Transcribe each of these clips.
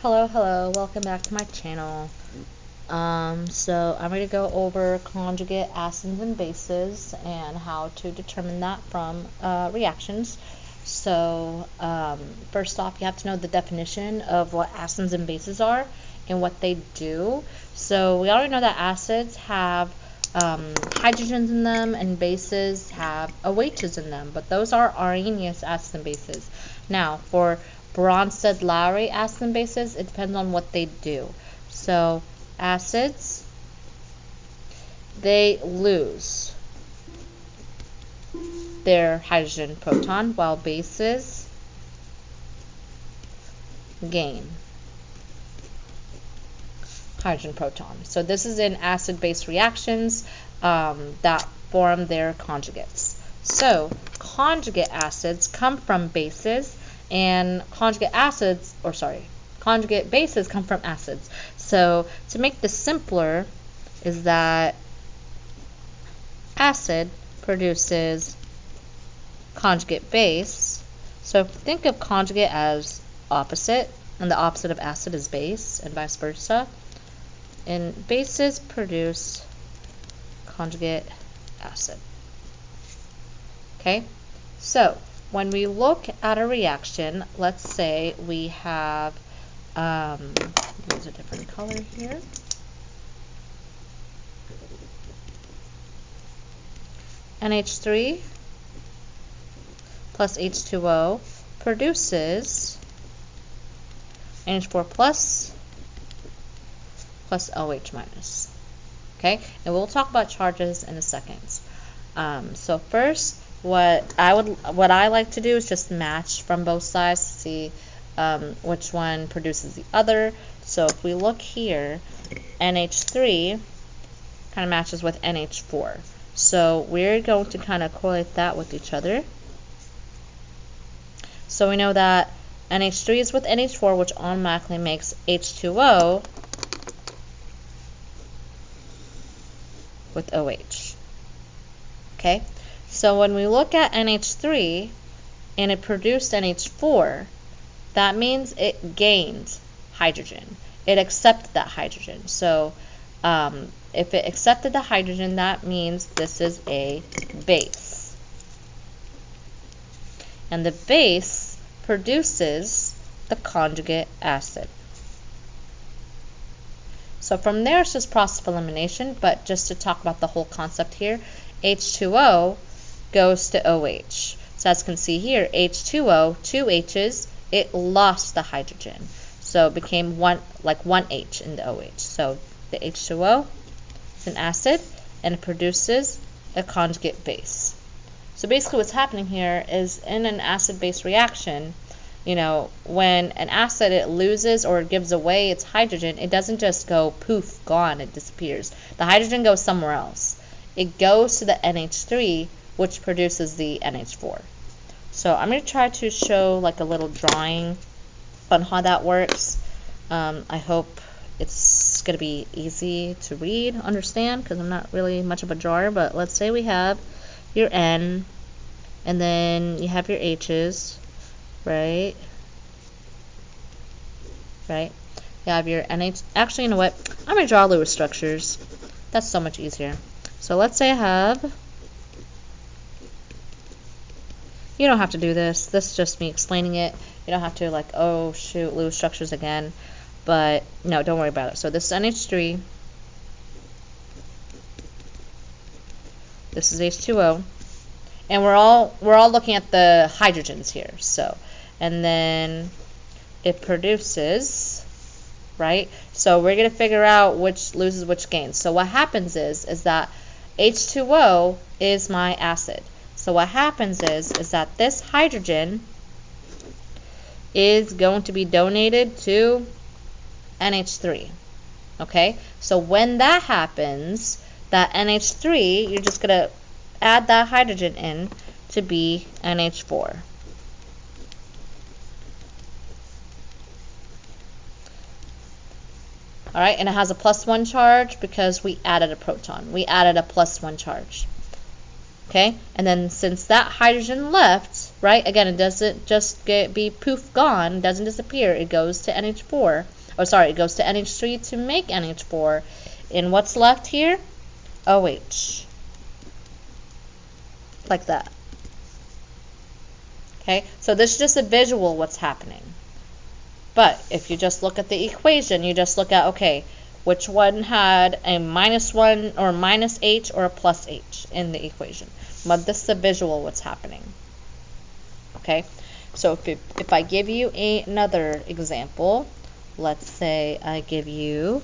Hello, welcome back to my channel. So I'm going to go over conjugate acids and bases and how to determine that from reactions. So first off, you have to know the definition of what acids and bases are and what they do. So we already know that acids have hydrogens in them and bases have OHs in them, but those are Arrhenius acids and bases. Now, for Bronsted-Lowry acids and bases, it depends on what they do. So acids, they lose their hydrogen proton, while bases gain hydrogen proton. So this is in acid-base reactions that form their conjugates. So conjugate acids come from bases, and conjugate bases come from acids. So to make this simpler is that acid produces conjugate base. So think of conjugate as opposite, and the opposite of acid is base, and vice versa. And bases produce conjugate acid. Okay, so when we look at a reaction, let's say we have, use a different color here. NH3 plus H2O produces NH4 plus OH minus. Okay, and we'll talk about charges in a second. So first, what I like to do is just match from both sides to see which one produces the other. So if we look here, NH3 kind of matches with NH4. So we're going to kind of correlate that with each other. So we know that NH3 is with NH4, which automatically makes H2O with OH. Okay? So when we look at NH3 and it produced NH4, that means it gained hydrogen. It accepted that hydrogen. So if it accepted the hydrogen, that means this is a base. And the base produces the conjugate acid. So from there, it's just process of elimination, but just to talk about the whole concept here, H2O goes to OH. So as you can see here, H2O, two H's, it lost the hydrogen. So it became one H in the OH. So the H2O is an acid, and it produces a conjugate base. So basically what's happening here is in an acid-base reaction, when an acid, it loses or it gives away its hydrogen, it doesn't just go poof, gone, it disappears. The hydrogen goes somewhere else. It goes to the NH3, which produces the NH4. So I'm going to try to show like a little drawing on how that works. I hope it's going to be easy to read, understand, because I'm not really much of a drawer, but let's say we have your N, and then you have your H's, right? You have your NH. Actually, you know what? I'm going to draw Lewis structures. That's so much easier. So let's say I have, you don't have to do this. This is just me explaining it. You don't have to like, oh shoot, Lewis structures again. But no, don't worry about it. So this is NH3. This is H2O. And we're all looking at the hydrogens here. So, and then it produces, right? So we're going to figure out which loses, which gains. So what happens is that H2O is my acid. So what happens is that this hydrogen is going to be donated to NH3. Okay? So when that happens, that NH3, you're just going to add that hydrogen in to be NH4. Alright, and it has a +1 charge because we added a proton. We added a +1 charge. Okay, and then since that hydrogen left, right, again, it doesn't just be poof gone, it doesn't disappear, it goes to NH4, oh sorry, it goes to NH3 to make NH4, and what's left here? OH, like that. Okay, so this is just a visual what's happening. But if you just look at the equation, you just look at, okay, which one had a -1 or minus H or a plus H in the equation. But this is a visual what's happening. Okay, so if I give you another example, let's say I give you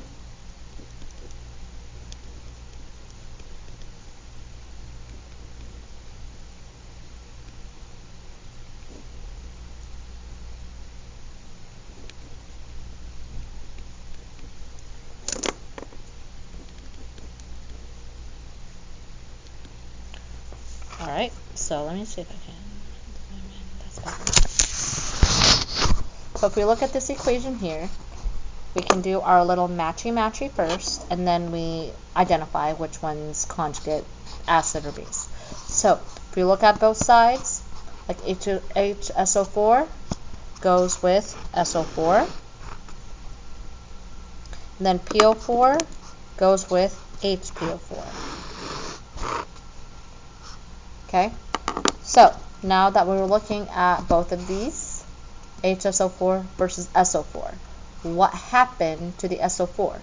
alright, so let me see if I can. So if we look at this equation here, we can do our little matchy first, and then we identify which one's conjugate, acid or base. So if we look at both sides, like HSO4 goes with SO4, and then PO4 goes with HPO4. Okay, so now that we're looking at both of these, HSO4 versus SO4, what happened to the SO4?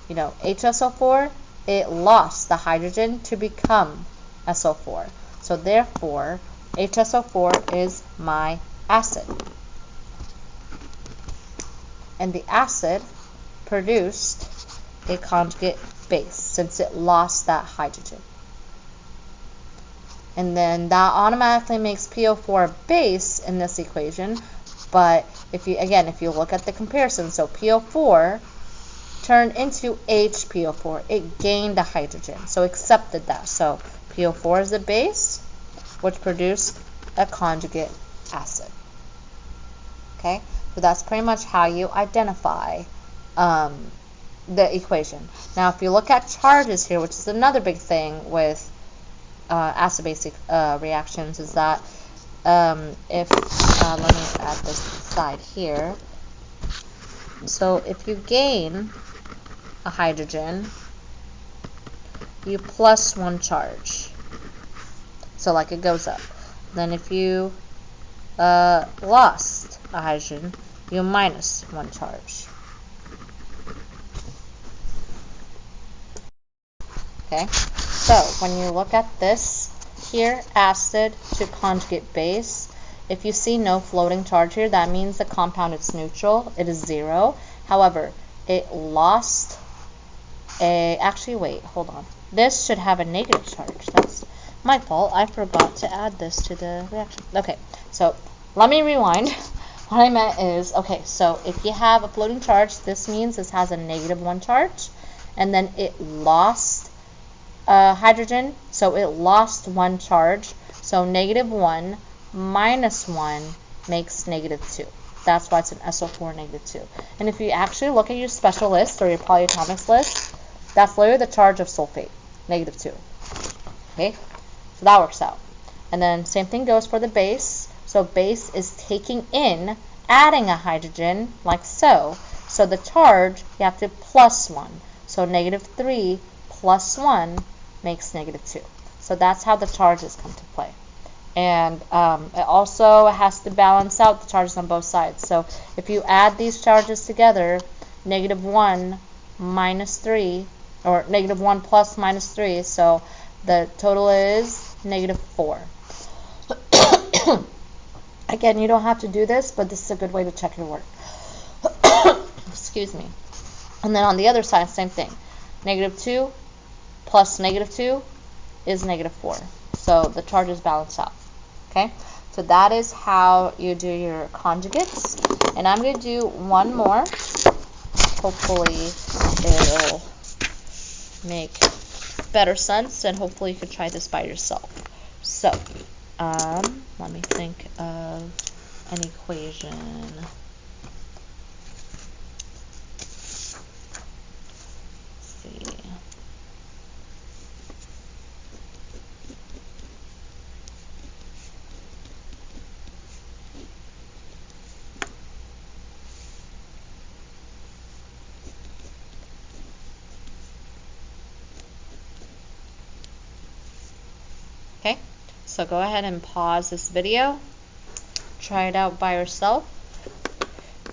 You know, HSO4, it lost the hydrogen to become SO4. So therefore, HSO4 is my acid. And the acid produced a conjugate base since it lost that hydrogen. And then that automatically makes PO4 a base in this equation. But if you look at the comparison, so PO4 turned into HPO4. It gained a hydrogen, so accepted that. So PO4 is a base, which produced a conjugate acid. Okay, so that's pretty much how you identify the equation. Now, if you look at charges here, which is another big thing with acid-basic reactions, is that let me add this side here. So if you gain a hydrogen, you plus one charge. So like it goes up. Then if you lost a hydrogen, you minus one charge. Okay, so when you look at this here, acid to conjugate base, if you see no floating charge here, that means the compound is neutral. It is 0. However, it lost actually, wait, hold on. This should have a negative charge. That's my fault. I forgot to add this to the reaction. Okay, so let me rewind. What I meant is, okay, so if you have a floating charge, this means this has a -1 charge, and then it lost hydrogen, so it lost one charge. So -1 minus 1 makes -2. That's why it's an SO4 -2. And if you actually look at your special list or your polyatomics list, that's literally the charge of sulfate, -2. Okay, so that works out. And then same thing goes for the base. So base is taking in, adding a hydrogen, like so. So the charge, you have to plus 1. So -3 plus 1 makes -2. So that's how the charges come to play. And it also has to balance out the charges on both sides. So if you add these charges together, -1 minus 3, or -1 plus -3, so the total is -4. Again, you don't have to do this, but this is a good way to check your work. Excuse me. And then on the other side, same thing. -2 plus -2 is -4. So the charges balance out. Okay? So that is how you do your conjugates. And I'm going to do one more. Hopefully it'll make better sense, and hopefully you can try this by yourself. So, let me think of an equation. Let's see. So go ahead and pause this video, try it out by yourself,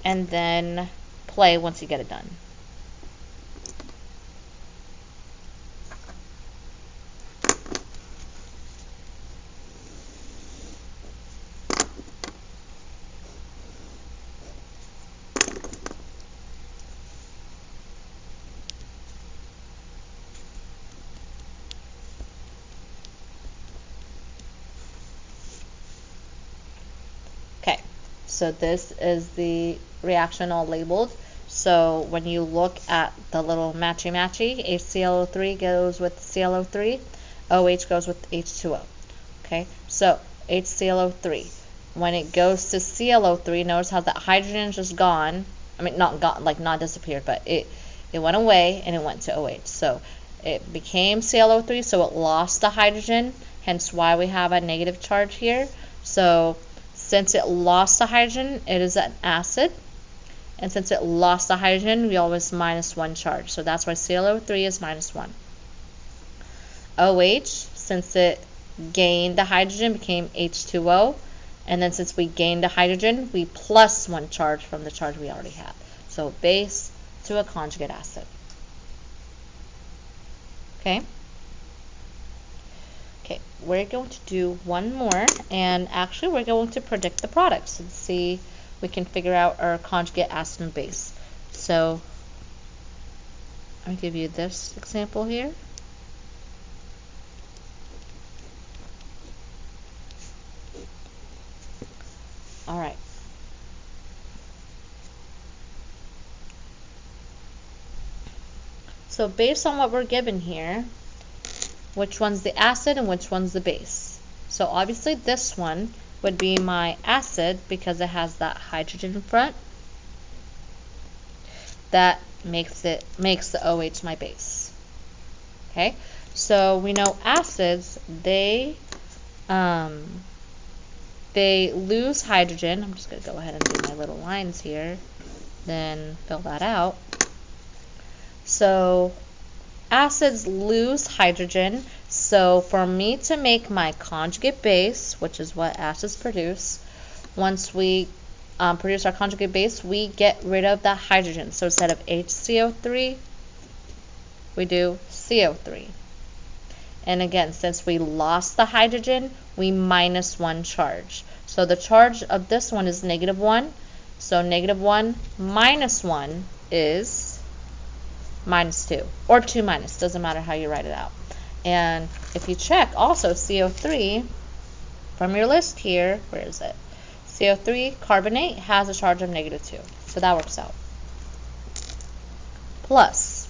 and then play once you get it done. Okay, so this is the reaction all labeled. So when you look at the little matchy-matchy, HClO3 goes with ClO3, OH goes with H2O. Okay, so HClO3, when it goes to ClO3, notice how that hydrogen is just gone. I mean, not gone, like not disappeared, but it went away and it went to OH. So it became ClO3, so it lost the hydrogen, hence why we have a negative charge here. So since it lost the hydrogen, it is an acid. And since it lost the hydrogen, we always -1 charge. So that's why ClO3 is -1. OH, since it gained the hydrogen, became H2O. And then since we gained the hydrogen, we +1 charge from the charge we already had. So base to a conjugate acid. Okay? Okay, we're going to do one more, and actually we're going to predict the products and see if we can figure out our conjugate acid and base. So I'll give you this example here. All right. So based on what we're given here, which one's the acid and which one's the base? So obviously this one would be my acid because it has that hydrogen in front. That makes the OH my base. Okay, so we know acids, they lose hydrogen. I'm just going to go ahead and do my little lines here, then fill that out. So acids lose hydrogen, so for me to make my conjugate base, which is what acids produce, once we produce our conjugate base, we get rid of the hydrogen. So instead of HCO3, we do CO3. And again, since we lost the hydrogen, we -1 charge. So the charge of this one is -1. So -1 minus 1 is -2, or 2 minus, doesn't matter how you write it out. And if you check also CO3 from your list here, where is it? CO3 carbonate has a charge of -2, so that works out. Plus,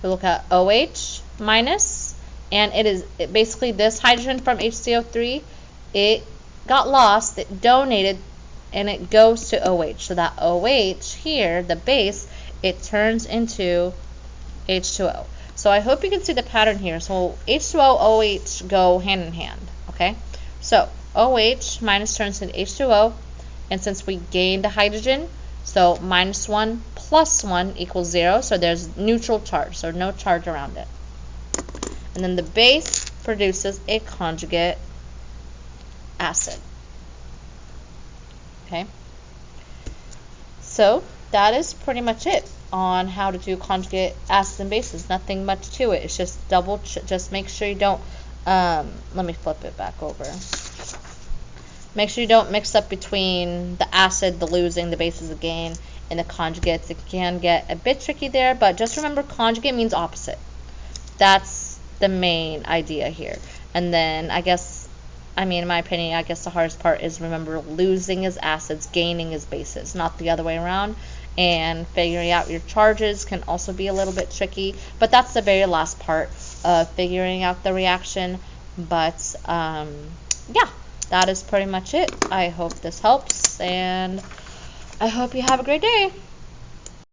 we look at OH minus, and basically this hydrogen from HCO3, it got lost, it donated, and it goes to OH. So that OH here, the base, it turns into H2O. So I hope you can see the pattern here. So H2O, OH go hand in hand, okay? So OH minus turns into H2O, and since we gained a hydrogen, so -1 plus 1 equals 0, so there's neutral charge, so no charge around it. And then the base produces a conjugate acid, okay? So that is pretty much it on how to do conjugate acids and bases. Nothing much to it. It's just just make sure you don't, let me flip it back over. Make sure you don't mix up between the acid, the losing, the bases, the gain, and the conjugates. It can get a bit tricky there, but just remember conjugate means opposite. That's the main idea here. And then in my opinion, I guess the hardest part is remember losing is acids, gaining is bases, not the other way around. And figuring out your charges can also be a little bit tricky, but that's the very last part of figuring out the reaction. But yeah, that is pretty much it. I hope this helps, and I hope you have a great day.